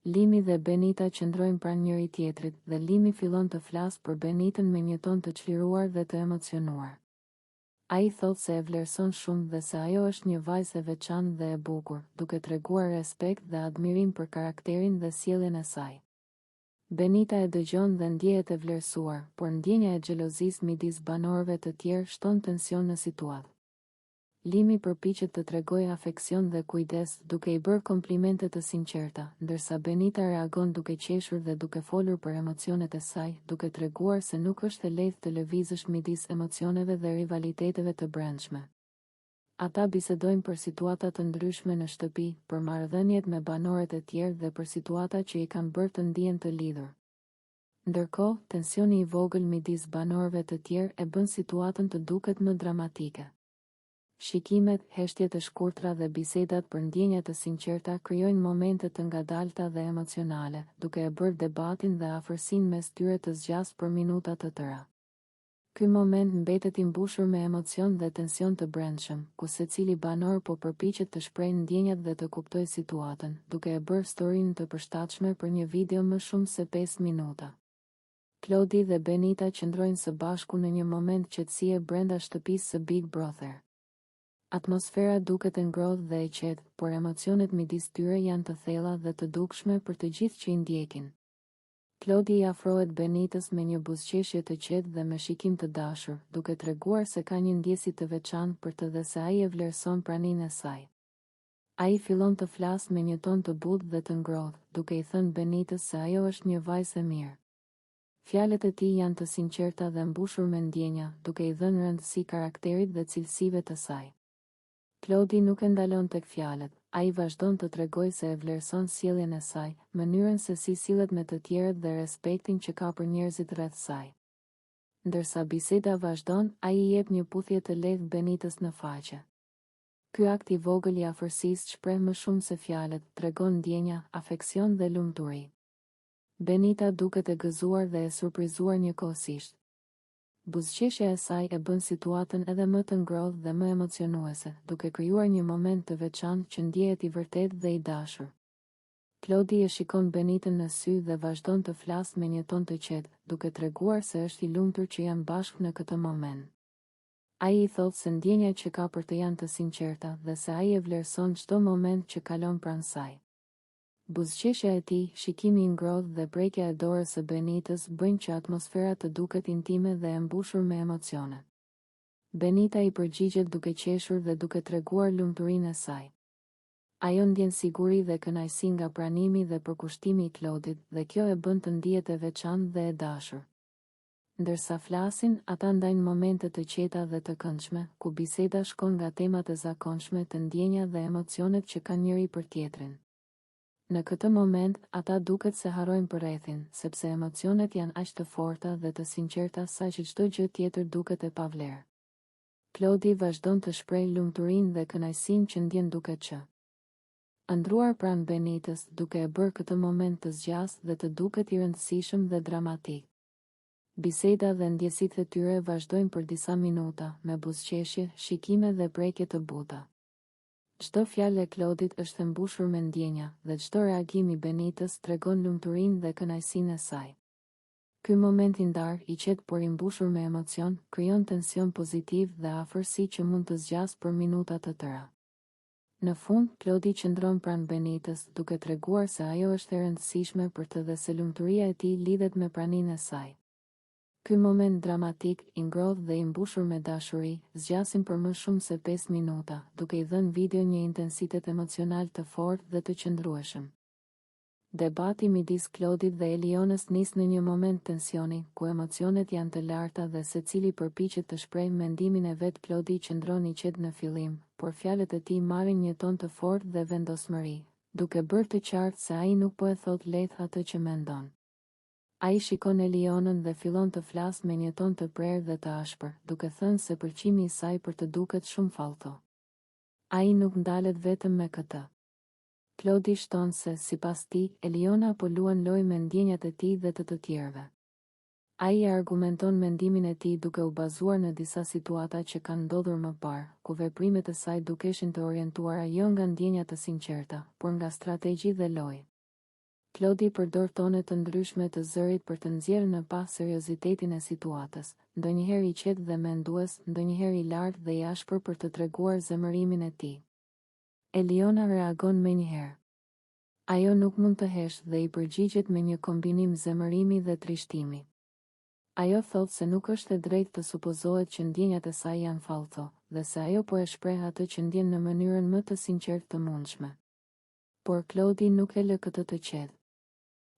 Limi dhe Benita qëndrojnë pranë njëri tjetrit dhe Limi fillon të flasë për Benitën me një ton të çliruar dhe të emocionuar. Ai thot se e vlerëson shumë dhe se ajo është një vajzë e veçantë dhe e bukur, duke treguar respekt dhe admirim për karakterin dhe sjelljen e saj. Benita e dëgjon dhe ndjehet e vlerësuar, por ndjenja e xhelozisë midis banorëve të tjerë shton tension në situatë. Limi përpiqet të tregojë afeksion dhe kujdes, duke i bërë komplimente të sinqerta, ndërsa Benita reagon duke qeshur dhe duke folur për emocionet e saj, duke treguar se nuk është e lehtë të lëvizësh midis emocioneve dhe rivaliteteve të brendshme. Ata bisedojnë për situata të ndryshme në shtëpi, për marrëdhëniet me banorët e tjerë dhe për situata që i kanë bërë të ndihen të lidhur. Ndërkohë, tensioni i vogël midis banorëve të tjerë e bën situatën të duket më dramatike. Shikimet, heshtjet e shkurtra dhe bisedat për ndjenja të sinqerta krijojnë momente të ngadalta dhe emocionale, duke e bërë debatin dhe afërsinë mes tyre të zgjas për minuta të tëra. Ky moment mbetet i mbushur me emocion dhe tension të brendshëm, ku secili banor po përpiqet të shprehë ndjenjat dhe të kuptojë situatën, duke e bërë historinë të përshtatshme për një video më shumë se 5 minuta. Klodi dhe Benita qëndrojnë së bashku në një moment qetësie brenda shtëpisë së Big Brother. Atmosfera duket e ngrohtë dhe e qetë, por emocionet midis tyre janë të thella dhe të dukshme për të gjithë që i ndjekin. Klodi i afrohet Benitës me një buzëqeshje të qetë dhe me shikim të dashur, duke treguar se ka një ndjesi të veçantë për të dhe se ai e vlerëson praninë e saj. Ai fillon të flasë me një ton të butë dhe të ngrohtë, duke i thënë Benitës se ajo është një vajzë e mirë. Fjalët e tij janë të sinqerta dhe mbushur me ndjenja, duke i dhënë rëndësi karakterit dhe cilësive të saj. Klodi nuk e ndalon tek fjalët, ai vazhdon të tregojë se e vlerëson sjelljen e saj, mënyrën se si sillet me të tjerët dhe respektin që ka për njerëzit rreth saj. Ndërsa biseda vazhdon, ai i jep një puthje të lehtë Benitës në faqe. Ky akt i vogël i afërsisë shpreh më shumë se fjalët, tregon ndjenja, afeksion dhe lumturi. Benita duket e gëzuar dhe e surprizuar njëkohësisht. Buzëqeshja e saj e bën situatën edhe më të ngrohtë dhe më emocionuese, duke krijuar një moment të veçantë që ndjehet i vërtetë dhe i dashur. Klodi e shikon Benitën në sy dhe vazhdon të flasë me një ton të qetë, duke treguar se është i lumtur që janë bashkë në këtë moment. Ai i thotë se ndjenjat që ka për të janë të sinqerta dhe se ai e vlerëson çdo moment që kalon pranë saj. Buzëqeshja e tij, shikimi i ngrohtë dhe prekja e dorës së Benitës bëjnë që atmosfera të duket intime dhe e mbushur me emocione. Benita i përgjigjet duke qeshur dhe duke treguar lumturinë e saj. Ajo ndjen siguri dhe kënaqësi nga pranimi dhe përkushtimi i Klodit dhe kjo e bën të ndihet e veçantë dhe e dashur. Ndërsa flasin, ata ndajnë momente të qeta dhe të këndshme, ku biseda shkon nga temat e zakonshme të ndjenja dhe emocionet që kanë njëri për tjetrin. Në këtë moment, ata duket se harrojnë përrethin, sepse emocionet janë aq të forta dhe të sinqerta sa që çdo gjë tjetër duket e pavlerë. Klodi vazhdon të shprehë lumturinë dhe kënaqësinë që ndjen duke ëndruar pranë Benitës, duke e bërë këtë moment të zgjaste dhe të duket i rëndësishëm dhe dramatik. Biseda dhe ndjesitë e tyre vazhdojnë për disa minuta, me buzëqeshje, shikime dhe prekje të buta. Çdo fjalë e Klodit është e mbushur me ndjenja dhe çdo reagim i Benitës tregon lumturinë dhe kënaqësinë e saj. Ky moment i ndarë, i qetë por i mbushur me emocion, krijon tension pozitiv dhe afërsi që mund të zgjasë për minuta të tëra. Në fund, Klodi qëndron pranë Benitës, duke treguar se ajo është e rëndësishme për të dhe se lumturia e tij lidhet me praninë e saj. Ky moment dramatik, i ngrohtë dhe i mbushur me dashuri, zgjasin për më shumë se 5 minuta, duke i dhënë video një intensitet emocional të fortë dhe të qëndrueshëm. Debati midis Klodit dhe Elionës nis në një moment tensioni, ku emocionet janë të larta dhe secili përpiqet të shprehë mendimin e vet. Klodi qëndron i qetë në fillim, por fjalët e tij marrin një ton të fortë dhe vendosmëri, duke bërë të qartë se ai nuk po e thot lehtë atë që mendon. Ai shikon Elionën dhe fillon të flasë me një ton të prerë dhe të ashpër, duke thënë se pëlqimi i saj për të duket shumë fallto. Ai nuk ndalet vetëm me këtë. Klodi shton se, sipas tij, Eliona po luan lojë me ndjenjat e tij dhe të tjerëve. Ai argumenton mendimin e tij duke u bazuar në disa situata që kanë ndodhur më parë, ku veprimet e saj dukeshin të orientuara jo nga ndjenja të sinqerta, por nga strategji dhe lojë. Klodi përdor tone të ndryshme të zërit për të nxjerrë në pa seriozitetin e situatës, ndonjëherë i qetë dhe mendues, ndonjëherë i lartë dhe i ashpër për të treguar zemërimin e tij. Eliona reagon menjëherë. Ajo nuk mund të heshtë dhe i përgjigjet me një kombinim zemërimi dhe trishtimi. Ajo thot se nuk është e drejtë të supozohet që ndjenjat e saj janë fallto, dhe se ajo po e shpreh atë që ndjen në mënyrën më të sinqertë të mundshme. Por Klodi nuk e lë këtë të qetë.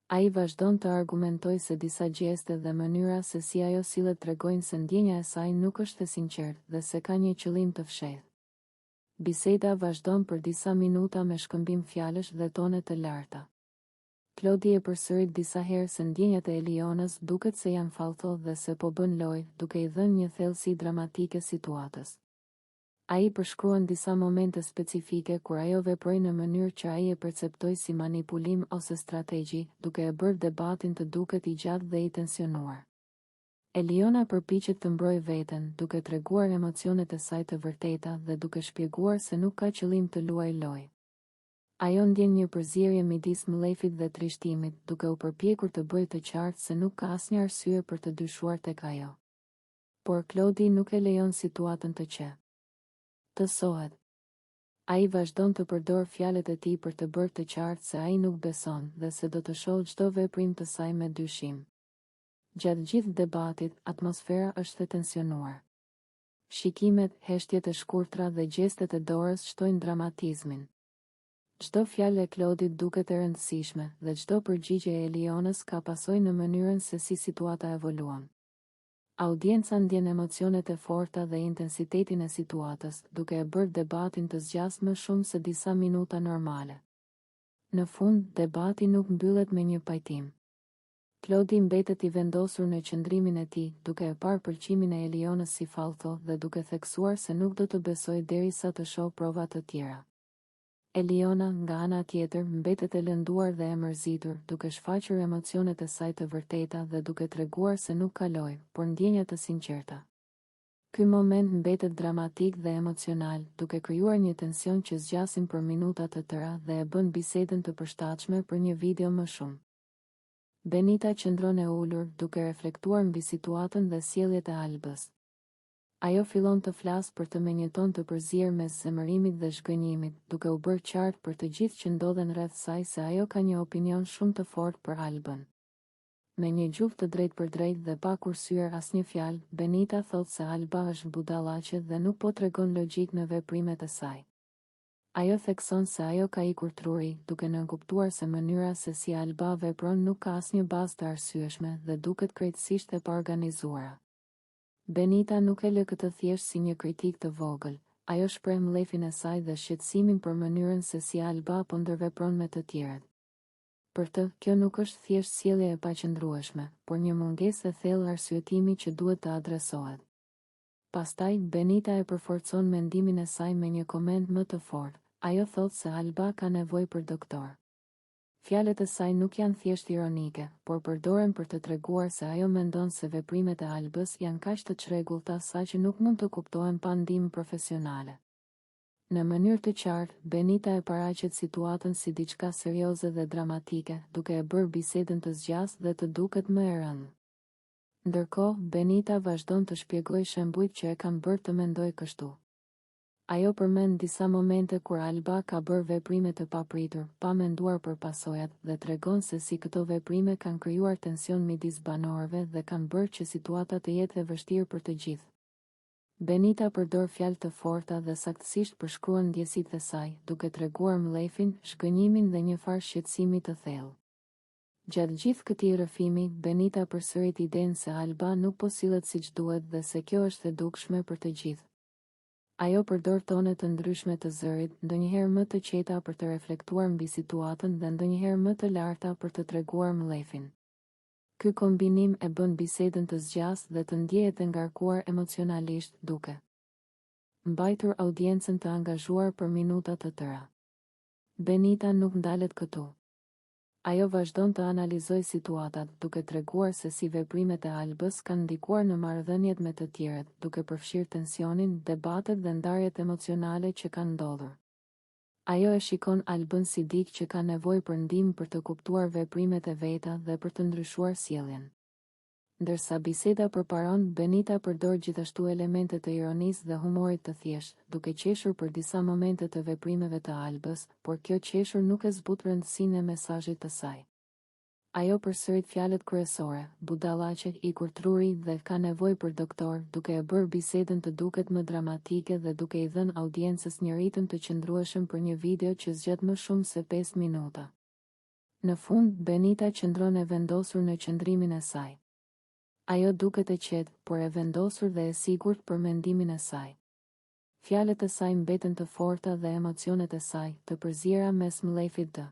Ai vazhdon të argumentoj se disa gjeste dhe mënyra se si ajo sillet tregojnë se ndjenja e saj nuk është e sinqertë dhe se ka një qëllim të fshehtë. Biseda vazhdon për disa minuta me shkëmbim fjalësh dhe tone të larta. Klodi e përsërit disa herë se ndjenjat e Elionës duket se janë fallto dhe se po bën lojë, duke i dhënë një thellësi dramatike situatës. Ai përshkruan disa momente specifike kur ajo veproi në mënyrë që ai e perceptoi si manipulim ose strategji, duke e bërë debatin të duket i gjatë dhe i tensionuar. Eliona përpiqet të mbrojë veten, duke treguar emocionet e saj të vërteta dhe duke shpjeguar se nuk ka qëllim të luajë lojë. Ajo ndjen një përzierje midis mllefit dhe trishtimit, duke u përpjekur të bëjë të qartë se nuk ka asnjë arsye për të dyshuar tek ajo. Por Klodi nuk e lejon situatën të sohet. Ai vazhdon të përdor fjalët e tij për të bërë të qartë se ai nuk beson dhe se do të shohë çdo veprim të saj me dyshim. Gjatë gjithë debatit, atmosfera është e tensionuar. Shikimet, heshtjet e shkurtra dhe gjestet e dorës shtojnë dramatizmin. Çdo fjalë e Klodit duket e rëndësishme dhe çdo përgjigje e Elionës ka pasojë në mënyrën se si situata evoluon. Audienca ndjen emocionet e forta dhe intensitetin e situatës, duke e bërë debatin të zgjasë më shumë se disa minuta normale. Në fund, debati nuk mbyllet me një pajtim. Klodi mbetet i vendosur në qëndrimin e tij, duke e parë pëlqimin e Elionës si fallto dhe duke theksuar se nuk do të besojë derisa të shohë prova të tjera. Eliona, nga ana tjetër, mbetet e lënduar dhe e mërzitur, duke shfaqur emocionet e saj të vërteta dhe duke treguar se nuk ka lojë, por ndjenja të sinqerta. Ky moment mbetet dramatik dhe emocional, duke krijuar një tension që zgjasin për minuta të tëra dhe e bën bisedën të përshtatshme për një video më shumë. Benita qëndron e ulur, duke reflektuar mbi situatën dhe sjelljet e Albës. Ajo fillon të flasë për të me një ton të përzier mes zemërimit dhe zhgënjimit, duke u bërë qartë për të gjithë që ndodhen rreth saj se ajo ka një opinion shumë të fortë për Albën. Me një gjuhë të drejtë për drejtë dhe pa kursyer asnjë fjalë, Benita thotë se Alba është budallaqe dhe nuk po tregon logjik në veprimet e saj. Ajo thekson se ajo ka ikur truri, duke nënkuptuar se mënyra se si Alba vepron nuk ka asnjë bazë të arsyeshme dhe duket krejtësisht e paorganizuara. Benita nuk e lë këtë thjesht si një kritik të vogël, ajo shpreh mllefin e saj dhe shqetësimin për mënyrën se si Alba po ndërvepron me të tjerët. Për të, kjo nuk është thjesht sjellje e paqëndrueshme, por një mungesë e thellë arsyetimi që duhet të adresohet. Pastaj, Benita e përforcon mendimin e saj me një koment më të fortë. Ajo thotë se Alba ka nevojë për doktor. Fjalët e saj nuk janë thjesht ironike, por përdoren për të treguar se ajo mendon se veprimet e Albës janë kaq të çrregullta saqë nuk mund të kuptohen pa ndihmë profesionale. Në mënyrë të qartë, Benita e paraqet situatën si diçka serioze dhe dramatike, duke e bërë bisedën të zgjasë dhe të duket më e rëndë. Ndërkohë, Benita vazhdon të shpjegojë shembujt që e kanë bërë të mendojë kështu. Ajo përmend disa momente kur Alba ka bërë veprime të papritur, pa menduar për pasojat, dhe tregon se si këto veprime kanë krijuar tension midis banorëve dhe kanë bërë që situata të jetë e vështirë për të gjithë. Benita përdor fjalë të forta dhe saktësisht përshkruan ndjesitë e saj, duke treguar mllefin, shgënjimin dhe një farë shqetësimi të thellë. Gjatë gjithë këtij rrëfimi, Benita përsërit idenë se Alba nuk po sillet siç duhet dhe se kjo është e dukshme për të gjithë. Ajo përdor tone të ndryshme të zërit, ndonjëherë më të qeta për të reflektuar mbi situatën dhe ndonjëherë më të larta për të treguar mllefin. Ky kombinim e bën bisedën të zgjasë dhe të ndjehet e ngarkuar emocionalisht, duke mbajtur audiencën të angazhuar për minuta të tëra. Benita nuk ndalet këtu. Ajo vazhdon të analizojë situatat, duke treguar se si veprimet e Albës kanë ndikuar në marrëdhëniet me të tjerët, duke përfshirë tensionin, debatet dhe ndarjet emocionale që kanë ndodhur. Ajo e shikon Albën si dikë që ka nevojë për ndihmë për të kuptuar veprimet e veta dhe për të ndryshuar sjelljen. Ndërsa biseda përparon, Benita përdor gjithashtu elemente të ironisë dhe humorit të thjeshtë, duke qeshur për disa momente të veprimeve të Albës, por kjo qeshur nuk e zbut rëndësinë e mesazhit të saj. Ajo përsërit fjalët kryesore: budallaqe, i kurtruri dhe ka nevojë për doktor, duke e bërë bisedën të duket më dramatike dhe duke i dhënë audiencës një ritëm të qëndrueshëm për një video që zgjet më shumë se 5 minuta. Në fund, Benita qëndron e vendosur në qëndrimin e saj. Ajo duket e qetë, por e vendosur dhe e sigurt për mendimin e saj. Fjalët e saj mbeten të forta dhe emocionet e saj të përziera mes mlefit të.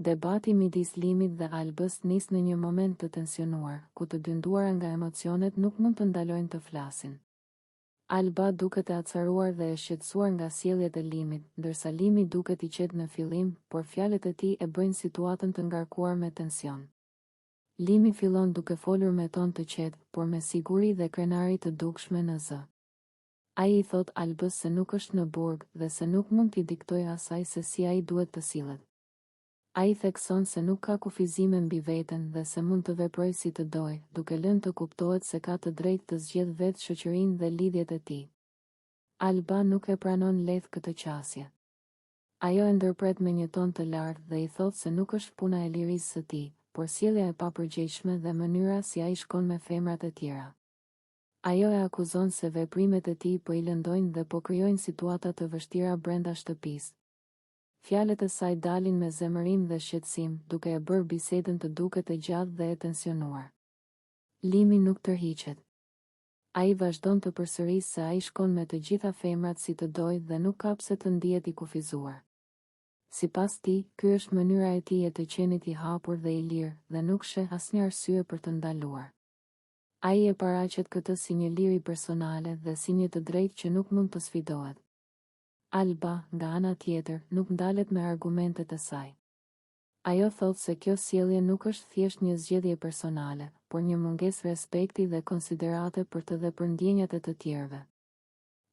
Debati midis Limit dhe Albës nis në një moment të tensionuar, ku të dynduara nga emocionet nuk mund të ndalojnë të flasin. Alba duket e acaruar dhe e shqetësuar nga sjelljet e Limit, ndërsa Limi duket i qetë në fillim, por fjalët e tij e bëjnë situatën të ngarkuar me tension. Limi fillon duke folur me ton të qetë, por me siguri dhe krenari të dukshme në zë. Ai i thot Albës se nuk është në burg dhe se nuk mund t'i diktojë asaj se si ai duhet të sillet. Ai thekson se nuk ka kufizime mbi veten dhe se mund të veprojë si të dojë, duke lënë të kuptohet se ka të drejtë të zgjedhë vetë shoqërinë dhe lidhjet e tij. Alba nuk e pranon lehtë këtë qasje. Ajo e ndërpret me një ton të lartë dhe i thot se nuk është puna e lirisë së tij, por sjellja e papërgjegjshme dhe mënyra si ai shkon me femrat e tjera. Ajo e akuzon se veprimet e tij po i lëndojnë dhe po krijojnë situata të vështira brenda shtëpisë. Fjalët e saj dalin me zemërim dhe shqetësim, duke e bërë bisedën të duket e gjatë dhe e tensionuar. Limi nuk tërhiqet. Ai vazhdon të përsërisë se ai shkon me të gjitha femrat si të dojë dhe nuk ka pse të ndihet i kufizuar. Sipas tij, ky është mënyra e tij e të qenit i hapur dhe i lirë dhe nuk sheh asnjë arsye për të ndaluar. Ai e paraqet këtë si një liri personale dhe si një të drejtë që nuk mund të sfidohet. Alba, nga ana tjetër, nuk ndalet me argumentet e saj. Ajo thot se kjo sjellje nuk është thjesht një zgjedhje personale, por një mungesë respekti dhe konsiderate për të dhe për ndjenjat e të tjerëve.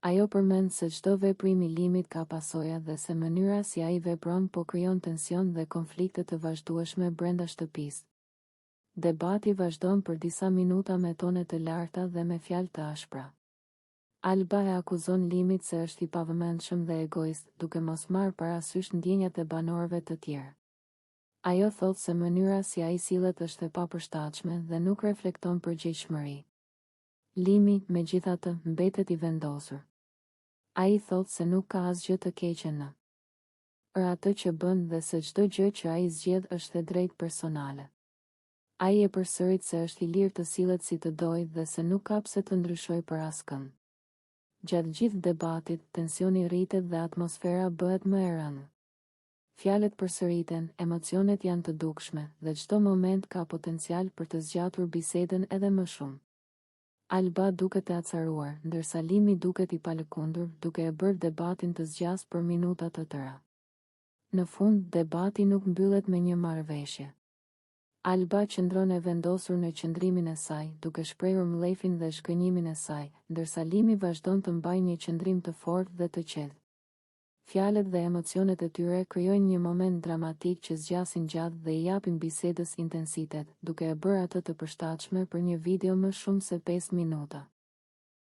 Ajo përmend se çdo veprim i Limit ka pasoja dhe se mënyra si ai vepron po krijon tension dhe konflikte të vazhdueshme brenda shtëpisë. Debati vazhdon për disa minuta me tone të larta dhe me fjalë të ashpra. Alba e akuzon Limit se është i pavëmendshëm dhe egoist, duke mos marrë parasysh ndjenjat e banorëve të tjerë. Ajo thot se mënyra si ai sillet është e papërshtatshme dhe nuk reflekton përgjegjshmëri. Limi, megjithatë, mbetet i vendosur. Ai thot se nuk ka asgjë të keqe në atë që bën dhe se çdo gjë që ai zgjedh është e drejtë personale. Ai e përsërit se është i lirë të sillet si të dojë dhe se nuk ka pse të ndryshojë për askënd. Gjatë gjithë debatit, tensioni rritet dhe atmosfera bëhet më e rëndë. Fjalët përsëriten, emocionet janë të dukshme dhe çdo moment ka potencial për të zgjatur bisedën edhe më shumë. Alba duket e acaruar, ndërsa Limi duket i palëkundur, duke e bërë debatin të zgjas për minuta të tëra. Në fund, debati nuk mbyllet me një marrëveshje. Alba qëndron e vendosur në qëndrimin e saj, duke shprehur mlefin dhe shgënjimin e saj, ndërsa Limi vazhdon të mbajë një qëndrim të fortë dhe të qetë. Fjalët dhe emocionet e tyre krijojnë një moment dramatik që zgjasin gjatë dhe i japin bisedës intensitet, duke e bërë atë të përshtatshme për një video më shumë se 5 minuta.